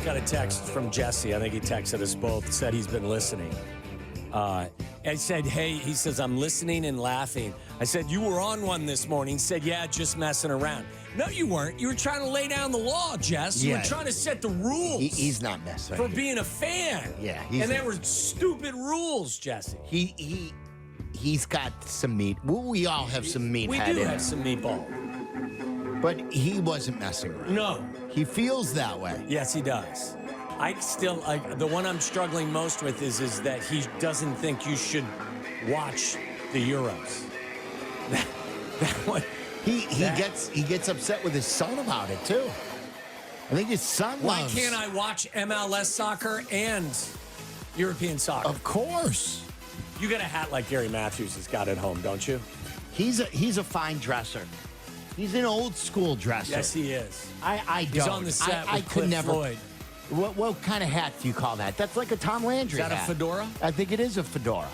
got a text from Jesse. I think he texted us both, said he's been listening. I said, hey, he says, I'm listening and laughing. I said, you were on one this morning. He said, yeah, just messing around. No, you weren't. You were trying to lay down the law, Jess. You were trying to set the rules. He's not messing. For being a fan. Yeah. And there were stupid rules, Jesse. He's got some meat. Well, we all have some meat. We do have some meatball. But he wasn't messing around. No. He feels that way. Yes, he does. The one I'm struggling most with is that he doesn't think you should watch the Euros. That one. He gets upset with his son about it too. I think his son Why loves. can't I watch MLS soccer and European soccer? Of course. You got a hat like Gary Matthews has got at home, don't you? He's a fine dresser. He's an old school dresser. Yes, he is. I don't. He's on the set with Cliff Floyd. What kind of hat do you call that? That's like a Tom Landry hat. Is that a fedora? I think it is a fedora.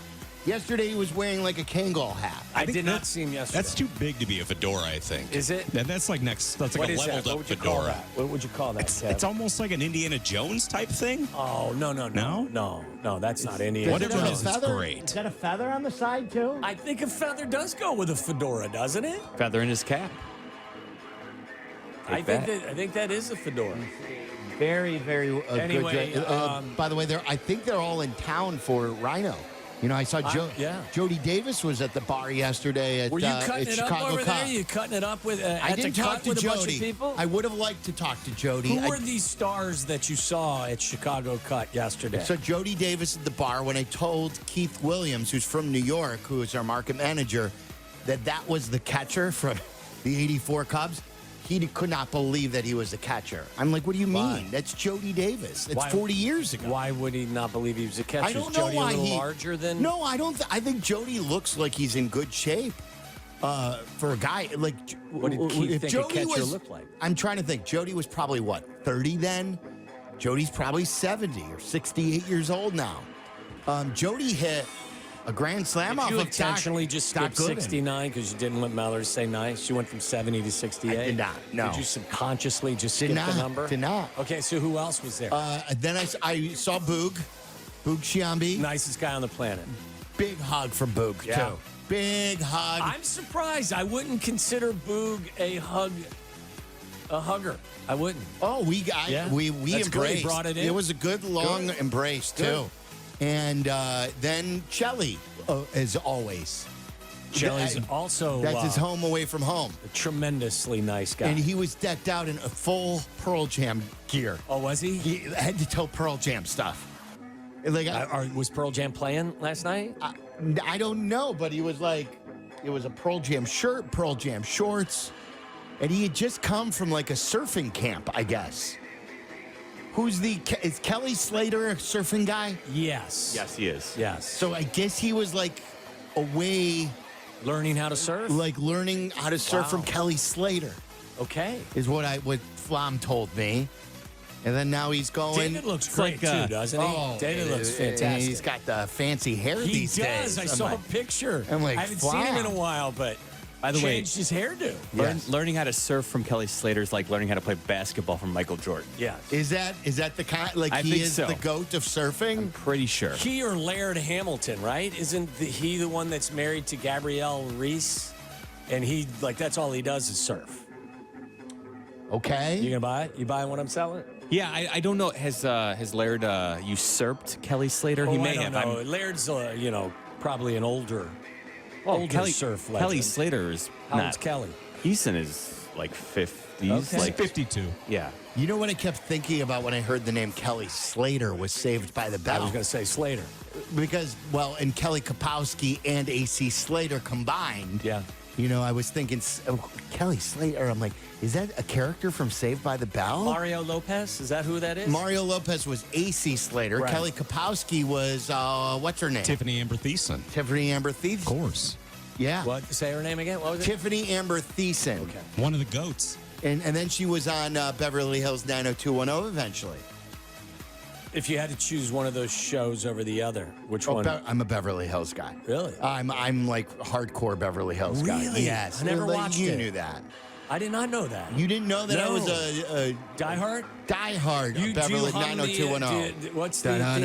Yesterday he was wearing like a Kangol hat. I did not see him yesterday. That's too big to be a fedora, I think. Is it? That's like that's like a leveled up fedora. What would you call that? It's almost like an Indiana Jones type thing. Oh, no, that's not Indiana Whatever it Jones. is, it's great. Is that a feather on the side too? I think a feather does go with a fedora, doesn't it? Feather in his cap. I think that is a fedora. Very, very Anyway, good. By the way, I think they're all in town for Rhino. You know, I saw Jody Davis was at the bar yesterday at Were you cutting it Chicago up over Cup. there? You cutting it up with? I didn't talk to with a bunch Jody. of people? I would have liked to talk to Jody. Who were these stars that you saw at Chicago Cut yesterday? So Jody Davis at the bar when I told Keith Williams, who's from New York, who is our market manager, that was the catcher from the '84 Cubs. He could not believe that he was a catcher. I'm like, what do you mean? Why? That's Jody Davis. It's 40 years ago. Why would he not believe he was a catcher? I don't Is Jody know why a little larger than? No, I don't. I think Jody looks like he's in good shape for a guy like. What did Keith think Jody a catcher looked like? I'm trying to think. Jody was probably what 30 then. Jody's probably 70 or 68 years old now. Jody hit a grand slam off Did you of intentionally just skip 69 because you didn't want Mellor to say nice? You went from 70 to 68? I did not, no. Did you subconsciously just skip the number? Did not. Okay, so who else was there? Then I saw Boog Sciambi. Nicest guy on the planet. Big hug from Boog, too. Big hug. I'm surprised. I wouldn't consider Boog a hugger. I wouldn't. Oh, we That's embraced. good. He brought it in. It was a good long embrace too. And then Chelly, as always. Chelly's also that's his home away from home. A tremendously nice guy. And he was decked out in a full Pearl Jam gear. Oh, was he? He had to tell Pearl Jam stuff. Like, was Pearl Jam playing last night? I don't know, but he was like, it was a Pearl Jam shirt, Pearl Jam shorts. And he had just come from like a surfing camp, I guess. Is Kelly Slater a surfing guy? Yes. Yes, he is. Yes. So I guess he was like away. Learning how to surf? Like learning how to surf from Kelly Slater. Okay. Is what Flom told me. And then now he's going. David looks great too, doesn't he? Oh, David looks fantastic. And he's got the fancy hair these days. He does. I saw a picture. I'm like, I haven't seen him in a while, but by the way, changed his hairdo. Learning how to surf from Kelly Slater is like learning how to play basketball from Michael Jordan. Yes. Is that the kind? Like I he think is so. the GOAT of surfing? I'm pretty sure. He or Laird Hamilton, right? Isn't he the one that's married to Gabrielle Reese? And he that's all he does is surf. Okay. You gonna buy it? You buying what I'm selling? Yeah, I don't know. Has Laird usurped Kelly Slater? He may have. Know. Laird's probably an older surf legend. Kelly Slater is How old's Kelly? He's in his like 50s. Okay. Like 52. Yeah. You know what I kept thinking about when I heard the name Kelly Slater was Saved by the Bell? I was gonna say Slater. Because, and Kelly Kapowski and AC Slater combined. Yeah. You know, I was thinking, Kelly Slater. I'm like, is that a character from Saved by the Bell? Mario Lopez? Is that who that is? Mario Lopez was AC Slater. Right. Kelly Kapowski was, what's her name? Tiffany Amber Thiessen. Tiffany Amber Thiessen. Of course. Yeah. What? Say her name again? What was it? Tiffany Amber Thiessen. Okay. One of the GOATs. And then she was on Beverly Hills 90210 eventually. If you had to choose one of those shows over the other, which one? I'm a Beverly Hills guy. Really? I'm like hardcore Beverly Hills guy. Really? Yes. I never Like, watched you it. knew that. I did not know that. You didn't know that I No. was a Diehard? diehard You Beverly do hum the, 90210. what's the who's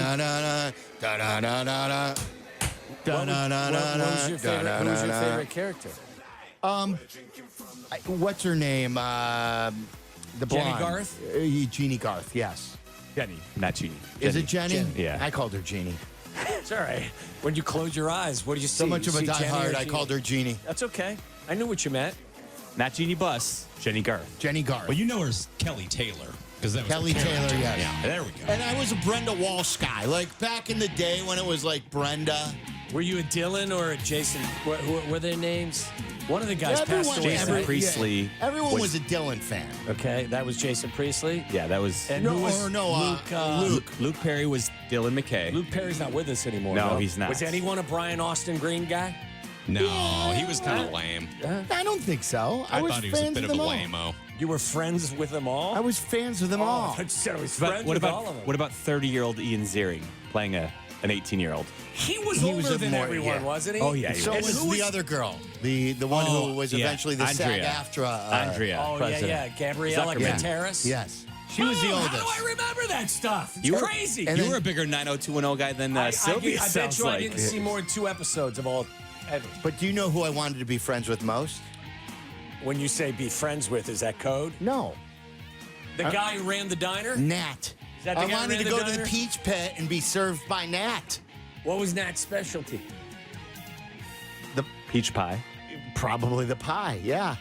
your favorite character? What's her name? The Jenny blonde. Garth? Jeannie Garth, yes. Jenny, not Jeannie. Is it Jenny? Yeah. I called her Jeannie. It's all right. When you close your eyes, what do you see? So much You of a see Jenny or diehard, I Jeannie? called her Jeannie. That's okay. I knew what you meant. Not Jeannie Buss, Jenny Garth. Jenny Garth. Well, you know her as Kelly Taylor. Because that was Kelly her character. Taylor, yes. Yeah, there we go. And I was a Brenda Walsh guy. Like back in the day when it was like Brenda. Were you a Dylan or a Jason? What were their names? One of the guys passed away. Jason right? Priestley. Yeah, everyone was a Dylan fan. Okay, that was Jason Priestley. Yeah, that was. And who was Luke? Luke Perry was Dylan McKay. Luke Perry's not with us anymore. No, though. he's not. Was anyone a Brian Austin Green guy? No, he was kind of lame. I don't think so. I was thought he was a fans bit of a them all. lame-o. You were friends with them all? I was fans of them all. I said I was But friends what with about all of them. what about 30-year-old Ian Ziering playing an 18-year-old? He was He older was a than more- everyone, yeah. wasn't he? Oh, yeah, he So And was who the other girl, the one who was yeah, eventually the Andrea. SAG-AFTRA. Andrea. Oh, president. yeah. Gabriella Zuckerman. Gutierrez? Yes. She was the oldest. How do I remember that stuff? It's You were- crazy. and You then- were a bigger 90210 guy than Sylvia. I bet sounds you I like. didn't see more than 2 episodes of all ever. But do you know who I wanted to be friends with most? When you say be friends with, is that code? No. The guy who ran the diner? Nat. Is that the I guy who wanted ran to the go to diner? the Peach Pit and be served by Nat. What was Nat's specialty? The Peach pie. Probably the pie, yeah.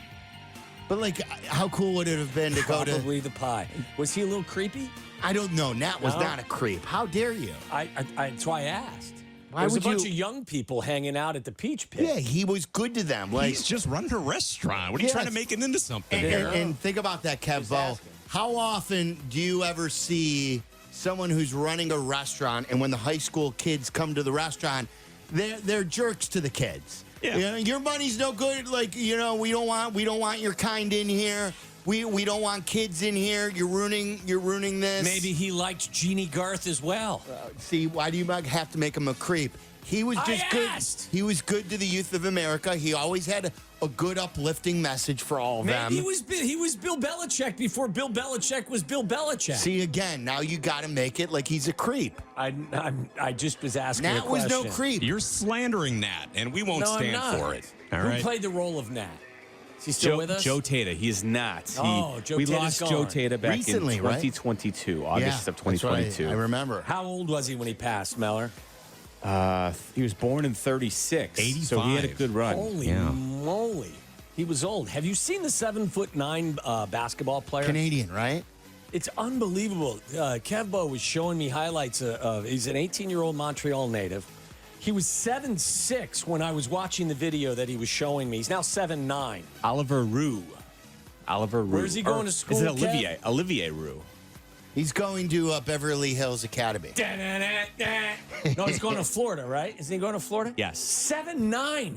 But like, how cool would it have been to go to? Probably the pie. Was he a little creepy? I don't know. Nat was No? not a creep. How dare you? That's why I asked. Why there was would a bunch you- of young people hanging out at the Peach Pit. Yeah, he was good to them. Like, He's just running a restaurant. What are you Yes. trying to make it into something and, here? and think about that, Kev Bo. asking. How often do you ever see someone who's running a restaurant, and when the high school kids come to the restaurant, they're jerks to the kids? Yeah. You know, your money's no good. Like, you know, we don't want your kind in here. We don't want kids in here. You're ruining this. Maybe he liked Jeannie Garth as well. See, why do you have to make him a creep? He was just I good. asked. He was good to the youth of America. He always had a good, uplifting message for all of them. Maybe he was Bill Belichick before Bill Belichick was Bill Belichick. See, again, now you got to make it like he's a creep. I just was asking a Nat was question. no creep. You're slandering Nat, and we won't No, I'm stand not. for it. All Who right? played the role of Nat? Is he still with us? Joe Tata. He is not. Oh, Joe we Tata's lost gone. Joe Tata back Recently, in right? 2022, August of that's what 2022. I remember. How old was he when he passed, Meller? He was born in 36. 85. So he had a good run. Holy moly. He was old. Have you seen the 7'9" basketball player? Canadian, right? It's unbelievable. Kevbo was showing me highlights of he's an 18-year-old Montreal native. He was 7'6" when I was watching the video that he was showing me. He's now 7'9". Oliver Rioux. Oliver Rioux. Where's he going to school, Is it Kev? Olivier? Olivier Rioux. He's going to Beverly Hills Academy. No, he's going to Florida, right? Isn't he going to Florida? Yes. 7'9".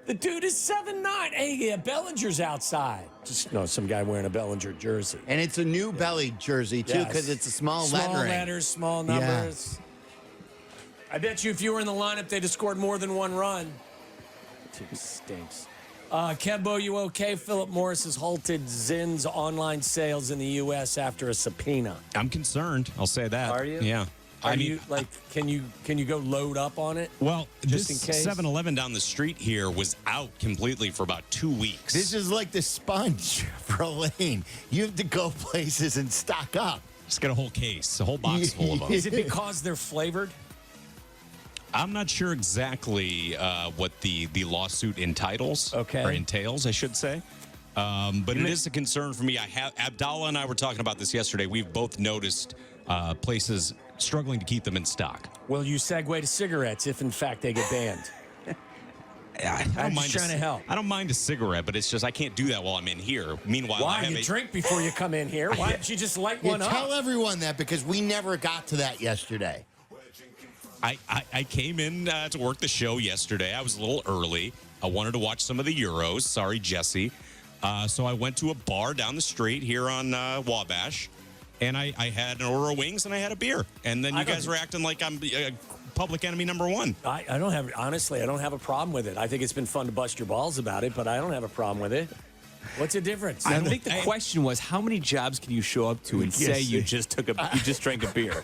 The dude is 7'9". Hey, yeah, Bellinger's outside. Just no, some guy wearing a Bellinger jersey. And it's a new belly jersey, too, Yes. because it's a small Small lettering. letters, small Yeah. numbers. I bet you if you were in the lineup, they'd have scored more than one run. It stinks. Kembo, you okay? Philip Morris has halted Zinn's online sales in the U.S. after a subpoena. I'm concerned. I'll say that. Are you? Yeah. Are you like? Can you go load up on it? Well, Just this in case? 7-Eleven down the street here was out completely for about 2 weeks. This is like the sponge for Elaine. You have to go places and stock up. Just got a whole case, a whole box full of them. Is it because they're flavored? I'm not sure exactly what the lawsuit entitles. Okay. Or entails, I should say. But it is a concern for me. Abdallah and I were talking about this yesterday. We've both noticed places struggling to keep them in stock. Will you segue to cigarettes if, in fact, they get banned? I'm just trying to help. I don't mind a cigarette, but it's just I can't do that while I'm in here. Meanwhile, I Why? have You a, drink before you come in here. Why don't you just light You one tell up? everyone that because we never got to that yesterday. I came in to work the show yesterday. I was a little early. I wanted to watch some of the Euros. Sorry, Jesse. So I went to a bar down the street here on Wabash, and I had an order of wings and I had a beer. And then you guys were acting like I'm public enemy number one. I don't have, honestly, I don't have a problem with it. I think it's been fun to bust your balls about it, but I don't have a problem with it. What's the difference? I think the question was, how many jobs can you show up to and say you just drank a beer?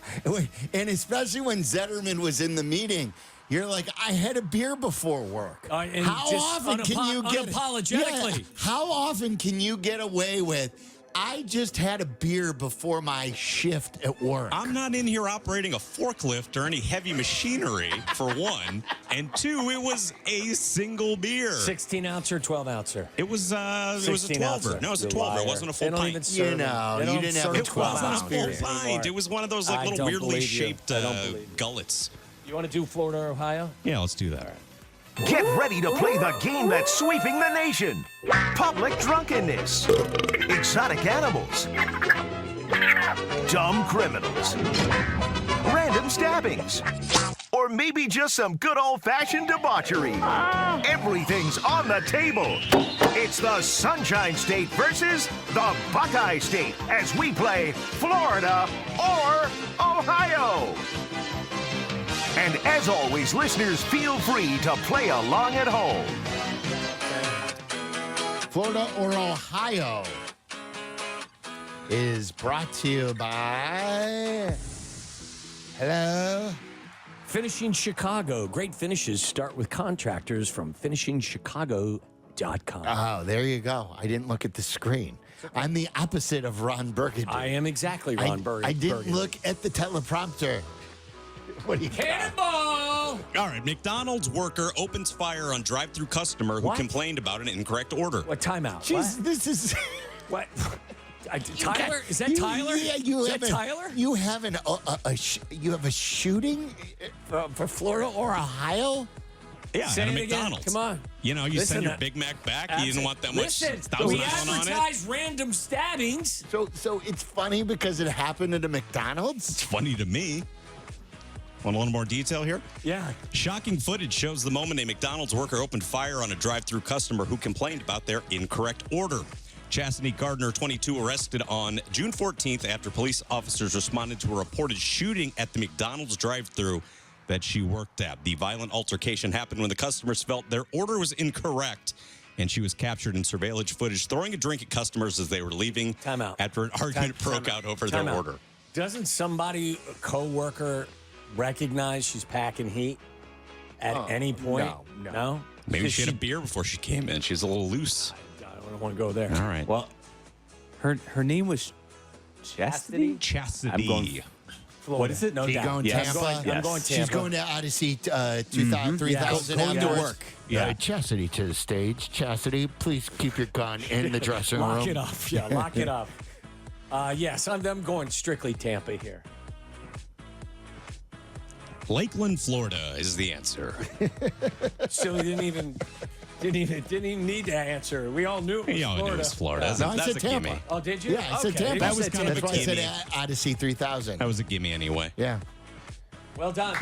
And especially when Zetterman was in the meeting, you're like, I had a beer before work. And How just often can you get unapologetically? Yeah, how often can you get away with? I just had a beer before my shift at work. I'm not in here operating a forklift or any heavy machinery, for one. And two, it was a single beer. 16 ouncer, 12 ouncer. It was a 16 12er. ouncer. No, it was a You 12er. liar. It wasn't a full They don't pint. even serve You know, they you don't didn't have serve a It 12 wasn't a ounce full beers pint. anymore. It was one of those I little don't weirdly believe you. shaped I don't believe you. gullets. You want to do Florida or Ohio? Yeah, let's do that. Get ready to play the game that's sweeping the nation. Public drunkenness. Exotic animals. Dumb criminals. Random stabbings. Or maybe just some good old-fashioned debauchery. Everything's on the table. It's the Sunshine State versus the Buckeye State as we play Florida or Ohio. And as always, listeners, feel free to play along at home. Florida or Ohio is brought to you by. Hello? Finishing Chicago. Great finishes start with contractors from finishingchicago.com. Oh, there you go. I didn't look at the screen. I'm the opposite of Ron Burgundy. I am exactly Ron Burgundy. I didn't look at the teleprompter. What do you got? Cannonball! All right, McDonald's worker opens fire on drive-through customer who What? complained about an incorrect order. What timeout? Jeez, this is. What? Tyler? Is that Tyler? Yeah, Is that Tyler? You have you have a shooting for Florida or Ohio? Yeah, Say at a it again. McDonald's. Come on. You know, you Listen send your to- Big Mac back. You didn't want that much Listen, Thousand we Island on it. advertise random stabbings. So it's funny because it happened at a McDonald's. It's funny to me. Want a little more detail here? Yeah. Shocking footage shows the moment a McDonald's worker opened fire on a drive-through customer who complained about their incorrect order. Chastity Gardner, 22, arrested on June 14th after police officers responded to a reported shooting at the McDonald's drive-through that she worked at. The violent altercation happened when the customers felt their order was incorrect, and she was captured in surveillance footage throwing a drink at customers as they were leaving. Time out. After an argument broke out over their order. Doesn't somebody, a co-worker, recognize she's packing heat at any point? No? Maybe Because she had a beer before she came in. She's a little loose. I don't want to go there. All right. Well, her name was Chastity. Chastity. I'm going. Florida. What is it? No She doubt. going Yes. Tampa? I'm going She's Tampa. going to Odyssey 2000, 3000 Going to afterwards. work. Yeah. Chastity to the stage. Chastity, please keep your gun in the dressing room. Lock it up. Yeah, lock it up. Yes, I'm going strictly Tampa here. Lakeland, Florida is the answer. So he didn't even need to answer. We all knew it was You all knew it Florida. was Florida. Yeah. That's, No, I that's said a Tampa. gimme. Oh, did you? Yeah, I said Okay. Tampa. That was kind of That's a why I said gimme. Odyssey 3000. That was a gimme anyway. Yeah. Well done.